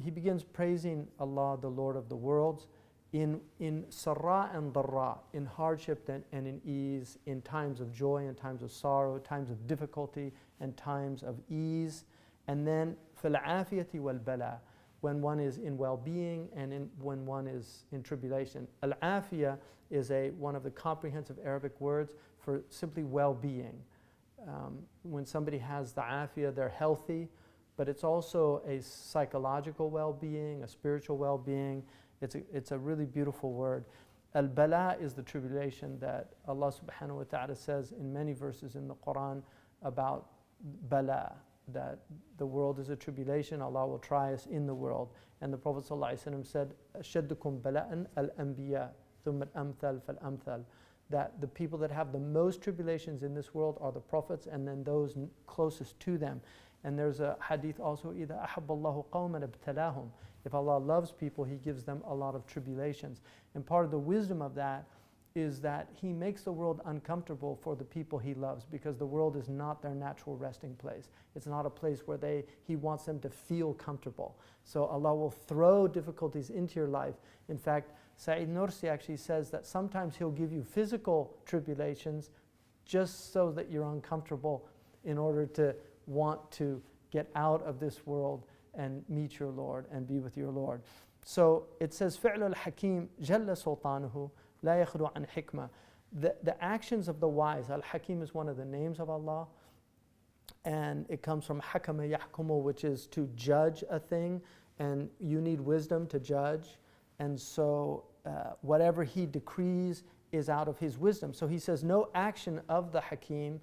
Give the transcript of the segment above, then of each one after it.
he begins praising Allah, the Lord of the worlds, in sarra and darra, in hardship and in ease, in times of joy and times of sorrow, times of difficulty and times of ease, and then fil afiyati wal bala, when one is in well-being and when one is in tribulation. Al-afiyah is one of the comprehensive Arabic words for simply well-being. When somebody has the afiyah, they're healthy, but it's also a psychological well-being, a spiritual well-being. It's a really beautiful word. Al-bala is the tribulation that Allah subhanahu wa ta'ala says in many verses in the Quran about bala, that the world is a tribulation, Allah will try us in the world. And the Prophet ﷺ said, أَشَدُّكُمْ بَلَاءً الْأَنْبِيَاء ثُمَّ الْأَمْثَلْ فَالْأَمْثَلْ, that the people that have the most tribulations in this world are the prophets and then those closest to them. And there's a hadith also, إِذَا أَحَبَّ اللَّهُ قَوْمًا ابْتَلَاهُمْ, if Allah loves people, He gives them a lot of tribulations. And part of the wisdom of that is that He makes the world uncomfortable for the people He loves, because the world is not their natural resting place. It's not a place where He wants them to feel comfortable. So Allah will throw difficulties into your life. In fact, Sa'id Nursi actually says that sometimes He'll give you physical tribulations just so that you're uncomfortable in order to want to get out of this world and meet your Lord and be with your Lord. So it says, فِعْلُ الْحَكِيمِ جَلَّ سُلْطَانُهُ لَا يَخْلُو عَنْ حِكْمَةٍ. The actions of the wise, Al-Hakim is one of the names of Allah, and it comes from حَكَمَ يَحْكُمُ, which is to judge a thing, and you need wisdom to judge. And so whatever He decrees is out of His wisdom. So He says no action of the Hakim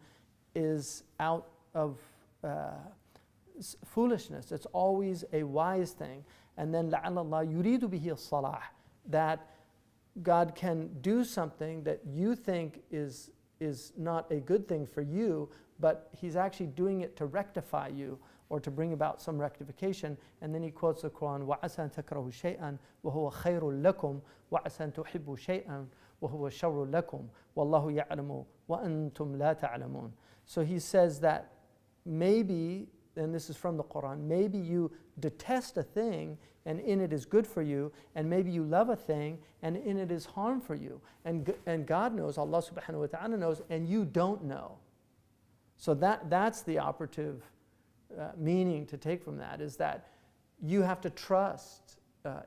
is out of foolishness. It's always a wise thing. And then لَعَلَّ اللَّهَ يُرِيدُ بِهِ الصَّلَاحِ, that God can do something that you think is not a good thing for you, but He's actually doing it to rectify you or to bring about some rectification. And then He quotes the Quran, وَعَسَى أَن تَكْرَهُ شَيْئًا وَهُوَ خَيْرٌ لَكُمْ وَعَسَى أَن تُحِبُّوا شَيْئًا وَهُوَ شَرٌ لَكُمْ وَاللَّهُ يَعْلَمُ وَأَنْتُمْ لَا تَعْلَمُونَ. So He says that maybe, and this is from the Quran, maybe you detest a thing and in it is good for you, and maybe you love a thing and in it is harm for you. And God knows, Allah subhanahu wa ta'ala knows, and you don't know. So that's the operative meaning to take from that, is that you have to trust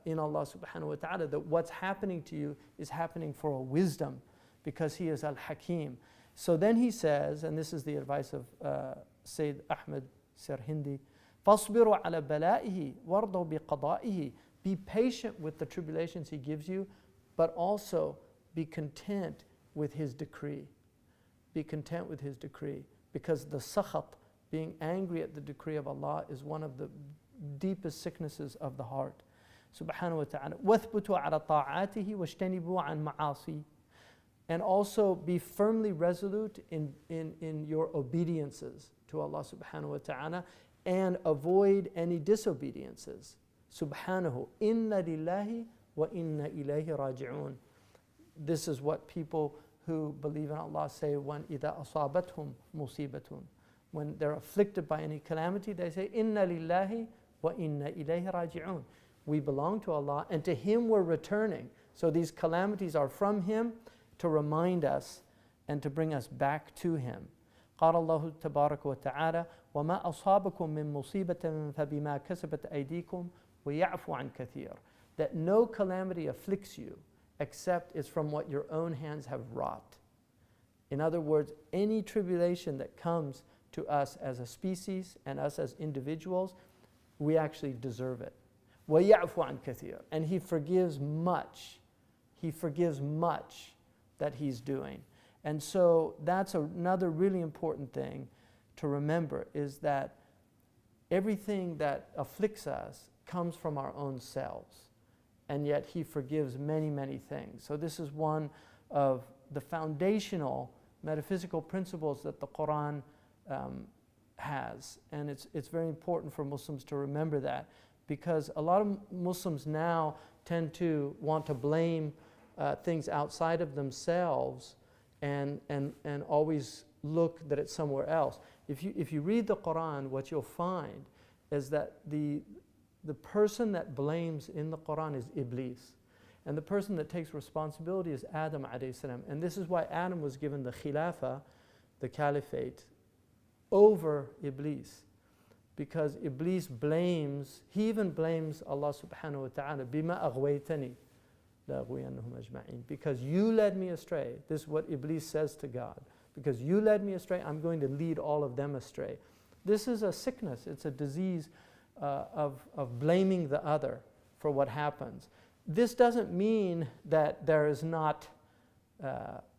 in Allah subhanahu wa ta'ala that what's happening to you is happening for a wisdom, because He is Al-Hakim. So then He says, and this is the advice of Sayyid Ahmad Sirhindi, فَاصْبِرُوا عَلَى بَلَائِهِ وَارْضَوْا بِقَضَائِهِ. Be patient with the tribulations He gives you, but also be content with His decree. Be content with His decree, because the sakhat, being angry at the decree of Allah, is one of the deepest sicknesses of the heart. Subhanahu wa ta'ala. وَاثْبُتُوا عَلَى طَاعَاتِهِ وَاجْتَنِبُوا عَنْ مَعَاصِيهِ. And also be firmly resolute in your obediences to Allah subhanahu wa ta'ala, and avoid any disobediences. Subhanahu, inna lillahi wa inna ilayhi raji'un. This is what people who believe in Allah say when إِذَا أَصَابَتْهُمْ مُصِيبَةٌ. When they're afflicted by any calamity, they say, inna lillahi wa inna ilayhi raji'un. We belong to Allah and to Him we're returning. So these calamities are from Him to remind us and to bring us back to Him. قال الله تبارك وتعالى وما أصابكم من مصيبة فبما كسبت أيديكم ويعفو عن كثير. That no calamity afflicts you except it's from what your own hands have wrought. In other words, any tribulation that comes to us as a species and us as individuals, we actually deserve it. ويعفو عن كثير. And He forgives much. He forgives much that He's doing. And so that's another really important thing to remember, is that everything that afflicts us comes from our own selves, and yet He forgives many, many things. So this is one of the foundational metaphysical principles that the Quran has, and it's very important for Muslims to remember that, because a lot of Muslims now tend to want to blame things outside of themselves and always look that it's somewhere else. If you read the Quran, what you'll find is that the the person that blames in the Quran is Iblis. And the person that takes responsibility is Adam alayhi salam. And this is why Adam was given the khilafah, the caliphate, over Iblis. Because Iblis blames, he even blames Allah subhanahu wa ta'ala, bima aghwaytani la aghwiyannahum ajma'in. Because you led me astray. This is what Iblis says to God. Because you led me astray, I'm going to lead all of them astray. This is a sickness, it's a disease of blaming the other for what happens. This doesn't mean that there is not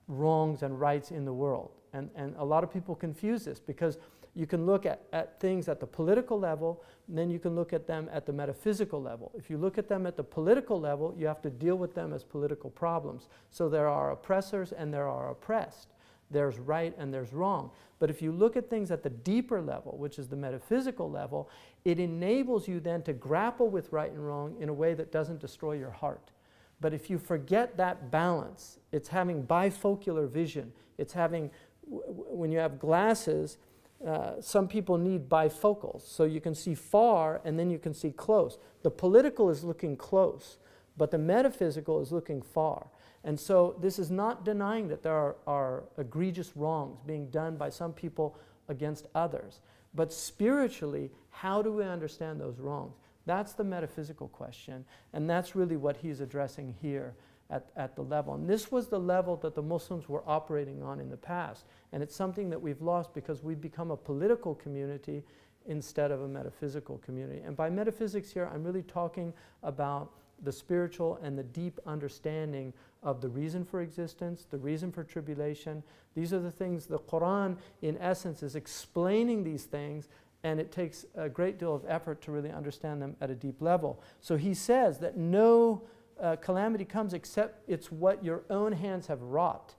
wrongs and rights in the world. And a lot of people confuse this, because you can look at things at the political level, and then you can look at them at the metaphysical level. If you look at them at the political level, you have to deal with them as political problems. So there are oppressors and there are oppressed. There's right and there's wrong. But if you look at things at the deeper level, which is the metaphysical level, it enables you then to grapple with right and wrong in a way that doesn't destroy your heart. But if you forget that balance, it's having bifocular vision. It's having, when you have glasses, some people need bifocals, so you can see far and then you can see close. The political is looking close, but the metaphysical is looking far. And so this is not denying that there are egregious wrongs being done by some people against others. But spiritually, how do we understand those wrongs? That's the metaphysical question, and that's really what he's addressing here at the level. And this was the level that the Muslims were operating on in the past. And it's something that we've lost because we've become a political community instead of a metaphysical community. And by metaphysics here, I'm really talking about the spiritual and the deep understanding of the reason for existence, the reason for tribulation. These are the things, the Quran in essence is explaining these things, and it takes a great deal of effort to really understand them at a deep level. So he says that no calamity comes except it's what your own hands have wrought.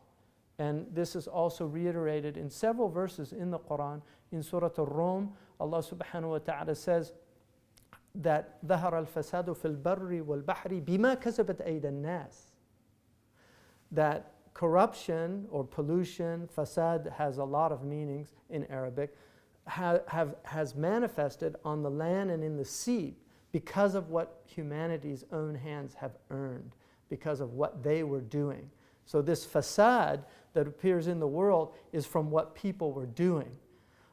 And this is also reiterated in several verses in the Quran. In Surah Al-Rum, Allah subhanahu wa ta'ala says that ظهر الفساد في البر والبحر بما كسبت أيدي الناس. That corruption or pollution, fasad has a lot of meanings in Arabic, has manifested on the land and in the sea because of what humanity's own hands have earned, because of what they were doing. So this fasad that appears in the world is from what people were doing.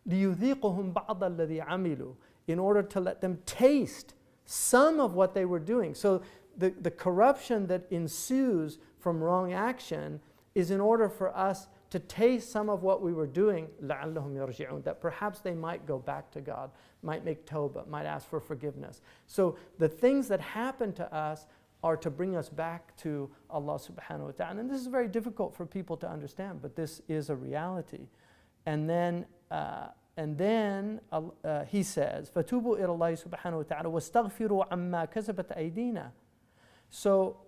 لِيُذِيقُهُمْ بَعْضَ الَّذِي عَمِلُوا, in order to let them taste some of what they were doing. So the corruption that ensues from wrong action is in order for us to taste some of what we were doing, لَعَلَّهُمْ يَرْجِعُونَ, that perhaps they might go back to God, might make tawbah, might ask for forgiveness. So the things that happen to us are to bring us back to Allah subhanahu wa ta'ala. And this is very difficult for people to understand, but this is a reality. And then he says, فَتُوبُوا إِلَى اللَّهِ سُبْحَانَهُ وَتَعَالَى وَاسْتَغْفِرُوا عَمَّا كَسَبَتْ أَيْدِينَا. So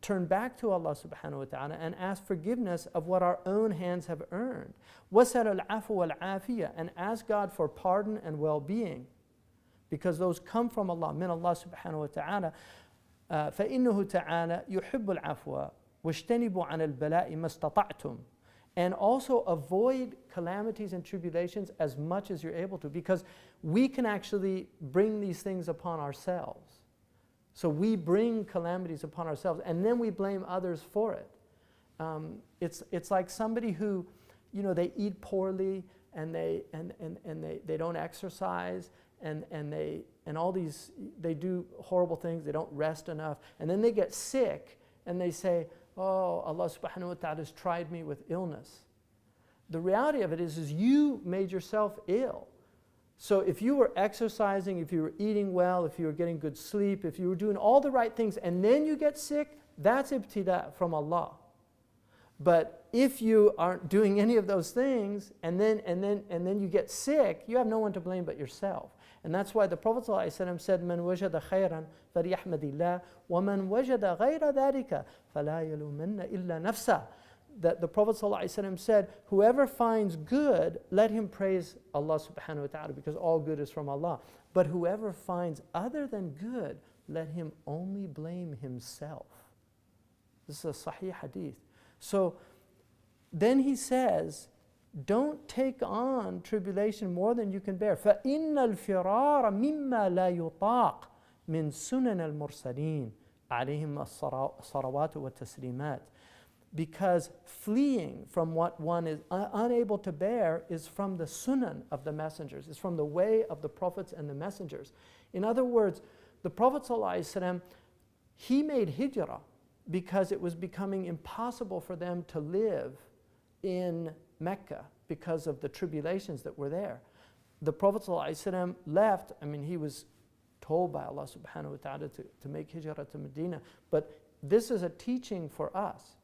turn back to Allah subhanahu wa ta'ala and ask forgiveness of what our own hands have earned. وَسَلَ الْعَفُوَ وَالْعَافِيَةَ, and ask God for pardon and well-being, because those come from Allah, min Allah subhanahu wa ta'ala. فَإِنَّهُ تَعَالَى يُحِبُّ الْعَفْوَ وَاجْتَنِبُوا عَنَ الْبَلَاءِ مَا اسْتَطَعْتُمْ. And also avoid calamities and tribulations as much as you're able to, because we can actually bring these things upon ourselves. So we bring calamities upon ourselves, and then we blame others for it. It's like somebody who, they eat poorly, and they don't exercise, and all these, they do horrible things, they don't rest enough, and then they get sick, and they say, oh, Allah subhanahu wa ta'ala has tried me with illness. The reality of it is you made yourself ill. So if you were exercising, if you were eating well, if you were getting good sleep, if you were doing all the right things, and then you get sick, that's ibtida from Allah. But if you aren't doing any of those things, and then you get sick, you have no one to blame but yourself. And that's why the Prophet ﷺ said, مَنْ وَجَدَ خَيْرًا فَلْيَحْمَدِ اللَّهِ وَمَنْ وَجَدَ غَيْرَ ذَلِكَ فَلَا يَلُومَنَّ إِلَّا نَفْسَهُ. That the Prophet ﷺ said, whoever finds good, let him praise Allah subhanahu wa ta'ala, because all good is from Allah. But whoever finds other than good, let him only blame himself. This is a sahih hadith. So then he says, don't take on tribulation more than you can bear. فَإِنَّ الْفِرَارَ مِمَّا لَا يُطَاقُ من سنن المرسلين عليهم الصلوات والتسليمات. Because fleeing from what one is unable to bear is from the sunan of the messengers, is from the way of the prophets and the messengers. In other words, the Prophet ﷺ, he made hijrah because it was becoming impossible for them to live in Mecca because of the tribulations that were there. The Prophet ﷺ left, I mean, he was told by Allah subhanahu wa ta'ala to make hijrah to Medina, but this is a teaching for us.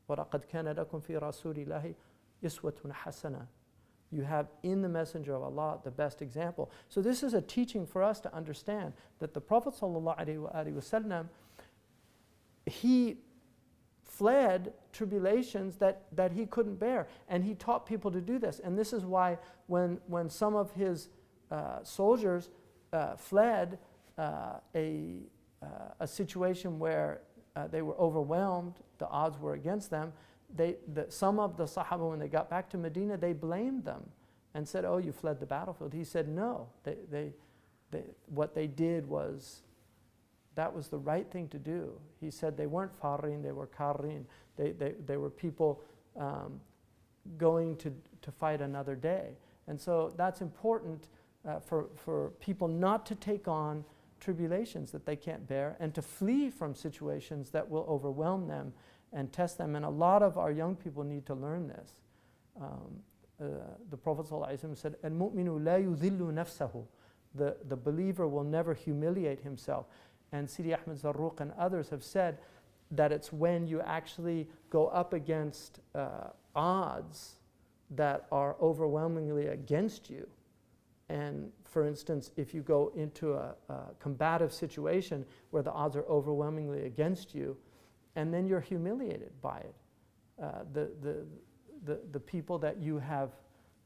وَلَقَدْ كَانَ لَكُمْ فِي رَسُولِ اللَّهِ إِسْوَةٌ حَسَنَةٌ. You have in the Messenger of Allah the best example. So this is a teaching for us to understand that the Prophet ﷺ, he fled tribulations that he couldn't bear, and he taught people to do this. And this is why when some of his soldiers fled a situation where they were overwhelmed, the odds were against them, some of the Sahaba, when they got back to Medina, they blamed them and said, oh, you fled the battlefield. He said, no, what they did was, that was the right thing to do. He said they weren't farin, they were karin. They were people going to fight another day. And so that's important for people not to take on tribulations that they can't bear, and to flee from situations that will overwhelm them and test them. And a lot of our young people need to learn this. The Prophet ﷺ said, "Al-mu'minu la yudhillu nafsahu." The believer will never humiliate himself. And Sidi Ahmad Zarruq and others have said that it's when you actually go up against odds that are overwhelmingly against you. And for instance, if you go into a combative situation where the odds are overwhelmingly against you, and then you're humiliated by it. The people that you have,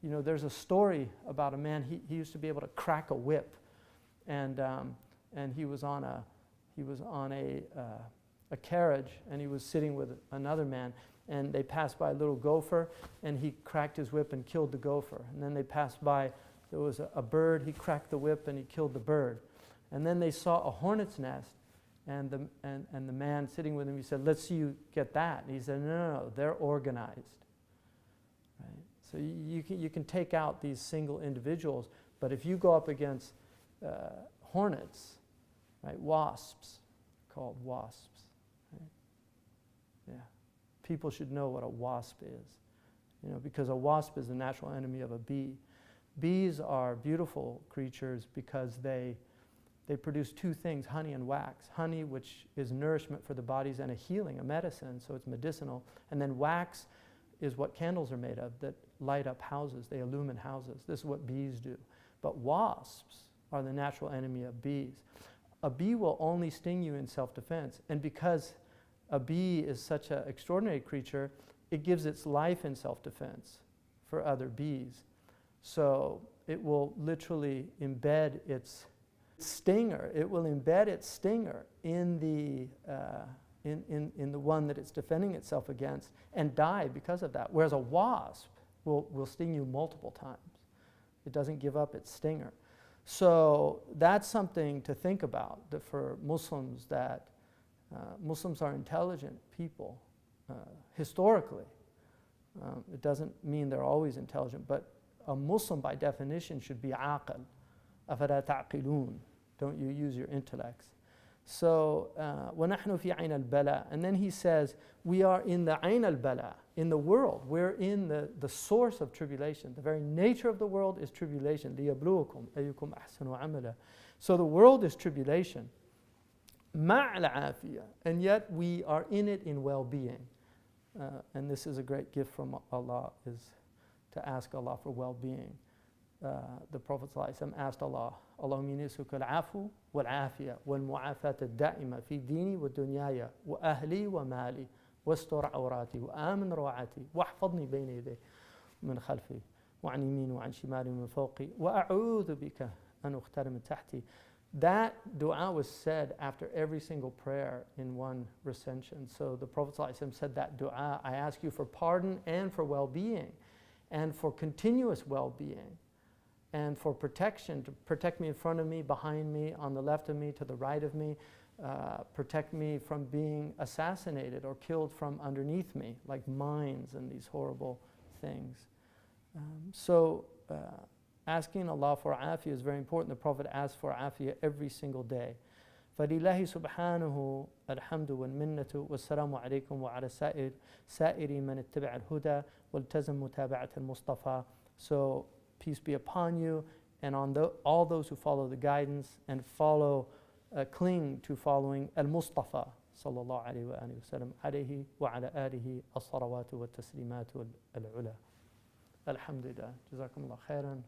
there's a story about a man, he used to be able to crack a whip, and he was on a carriage, and he was sitting with another man, and they passed by a little gopher, and he cracked his whip and killed the gopher. And then they passed by, there was a bird, he cracked the whip and he killed the bird. And then they saw a hornet's nest, and the man sitting with him, he said, let's see you get that. And he said, no, they're organized. Right? So you can take out these single individuals, but if you go up against hornets, right, wasps, called wasps, right? Yeah, people should know what a wasp is, because a wasp is the natural enemy of a bee. Bees are beautiful creatures because they produce two things, honey and wax. Honey, which is nourishment for the bodies and a healing, a medicine, so it's medicinal. And then wax is what candles are made of, that light up houses, they illumine houses. This is what bees do. But wasps are the natural enemy of bees. A bee will only sting you in self-defense. And because a bee is such an extraordinary creature, it gives its life in self-defense for other bees. So it will literally embed its stinger. It will embed its stinger in the one that it's defending itself against and die because of that. Whereas a wasp will sting you multiple times. It doesn't give up its stinger. So that's something to think about for Muslims, that Muslims are intelligent people historically. It doesn't mean they're always intelligent, but a Muslim by definition should be aqil. أَفَلَا تَعْقِلُونَ. Don't you use your intellects. So, وَنَحْنُ فِي عَيْنَ الْبَلَى. And then he says, we are in the عَيْنَ الْبَلَى, in the world. We're in the source of tribulation. The very nature of the world is tribulation. لِيَبْلُوكُمْ أَيُّكُمْ أَحْسَنُ عَمَلًا. So the world is tribulation. مَعْ الْعَافِيَةِ. And yet we are in it in well-being. And this is a great gift from Allah, is to ask Allah for well-being. The Prophet ﷺ asked Allah, Allahumma inni as'aluka al-'afwa wal-'afiyah wal-mu'afata ad-da'ima fi dini wa dunyaya wa ahli wa mali wastur 'awrati wa amin raw'ati wahfadni bayna yaday min khalfi wa 'an yamini wa 'an shimali min fawqi wa a'udhu bika an ukhtara min tahti. That dua was said after every single prayer in one recension. So the Prophet ﷺ said that dua, I ask you for pardon and for well-being and for continuous well-being. and for protection, to protect me in front of me, behind me, on the left of me, to the right of me, protect me from being assassinated or killed from underneath me, like mines and these horrible things. So asking Allah for afiyah is very important. The Prophet asked for afiyah every single day. فلله سبحانه الحمد والمنة والسلام عليكم وعلى سائر من اتبع الهدى والتزم متابعة المصطفى. So peace be upon you and on all those who follow the guidance and cling to following al-Mustafa صلى الله عليه وآله وسلم عليه وعلى آله الصلوات والتسليمات العلا. الحمد لله. جزاكم الله خيرا.